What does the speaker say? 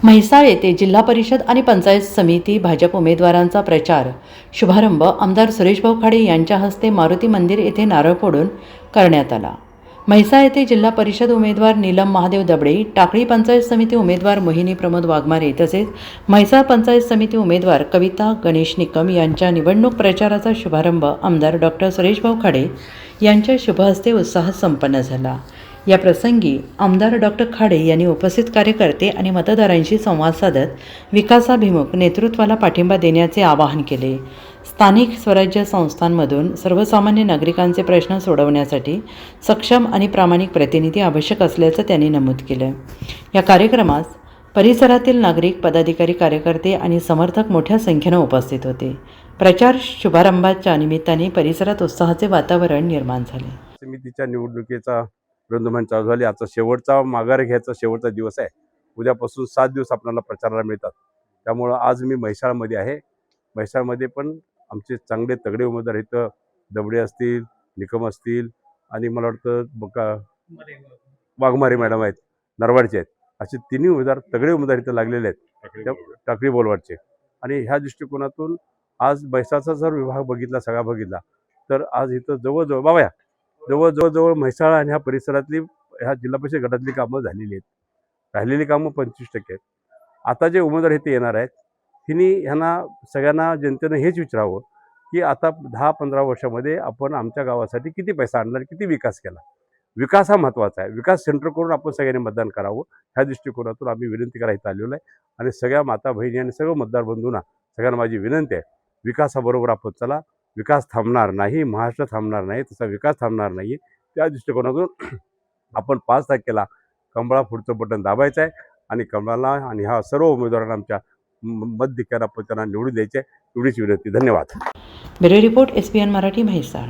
म्हैसाळ येथे जिल्हा परिषद आणि पंचायत समिती भाजप उमेदवारांचा प्रचार शुभारंभ आमदार सुरेशभाऊ खाडे यांच्या हस्ते मारुती मंदिर येथे नारळ फोडून करण्यात आला। म्हैसाळ येथे जिल्हा परिषद उमेदवार नीलम महादेव दबडे, टाकळी पंचायत समिती उमेदवार मोहिनी प्रमोद वाघमारे तसेच म्हैसाळ पंचायत समिती उमेदवार कविता गणेश निकम यांच्या निवडणूक प्रचाराचा शुभारंभ आमदार डॉक्टर सुरेशभाऊ खाडे यांच्या शुभहस्ते उत्साहात संपन्न झाला। या प्रसंगी आमदार डॉक्टर खाडे यांनी उपस्थित कार्यकर्ते आणि मतदारांशी संवाद साधत विकासाभिमुख नेतृत्वाला पाठिंबा देण्याचे आवाहन केले। स्थानिक स्वराज्य संस्थांमधून सर्वसामान्य नागरिकांचे प्रश्न सोडवण्यासाठी सक्षम आणि प्रामाणिक प्रतिनिधी आवश्यक असल्याचं त्यांनी नमूद केलं। या कार्यक्रमास परिसरातील नागरिक, पदाधिकारी, कार्यकर्ते आणि समर्थक मोठ्या संख्येने उपस्थित होते। प्रचार शुभारंभाच्या निमित्ताने परिसरात उत्साहाचे वातावरण निर्माण झाले। समितीच्या निवडणुकीचा रणधुमाळी चालू झाली। आजचा शेवटचा माघार घ्यायचा शेवटचा दिवस आहे। उद्यापासून 7 दिवस आपल्याला प्रचाराला मिळतात। त्यामुळे आज मी म्हैसाळमध्ये आहे। म्हैसाळमध्ये पण आमचे चांगले तगडे उमेदवार आहेत। दबडे असतील, निकम असतील आणि मला वाटतं वाघमारे मॅडम आहेत, नरवाडचे आहेत। असे तिन्ही उमेदवार तगडे उमेदवार इथं लागलेले आहेत, टाकळी बोलवाडचे। आणि ह्या दृष्टिकोनातून आज म्हैसाळचा जर विभाग बघितला, सगळा बघितला, तर आज इथं जवळ म्हैसाळ आणि ह्या परिसरातली ह्या जिल्हा परिषद गटातली कामं झालेली आहेत। राहिलेली कामं 25% आहेत। आता जे उमेदवार इथे येणार आहेत ह्यांना सगळ्यांना जनतेनं हेच विचारावं की आता 10-15 वर्षामध्ये आपण आमच्या गावासाठी किती पैसा आणला, किती विकास केला। विकास हा महत्त्वाचा आहे। विकास सेंटर करून आपण सगळ्यांनी मतदान करावं, ह्या दृष्टिकोनातून आम्ही विनंती करायला आलेलो आहे। आणि सगळ्या माता बहिणी आणि सर्व मतदार बंधूंना सगळ्यांना माझी विनंती आहे, विकासाबरोबर आपण चला। विकास थांबणार नाही, महाराष्ट्र थांबणार नाही, तसा विकास थांबणार नाही। त्या दृष्टिकोनातून आपण 5 तारखेला कमळा पुढचं बटन दाबायचं आहे आणि कमळाला आणि ह्या सर्व उमेदवारांना आमच्या मत आपण त्यांना निवडून द्यायचे, एवढीच विनंती। धन्यवाद। Bureau report SBN Marathi, Mhaisal.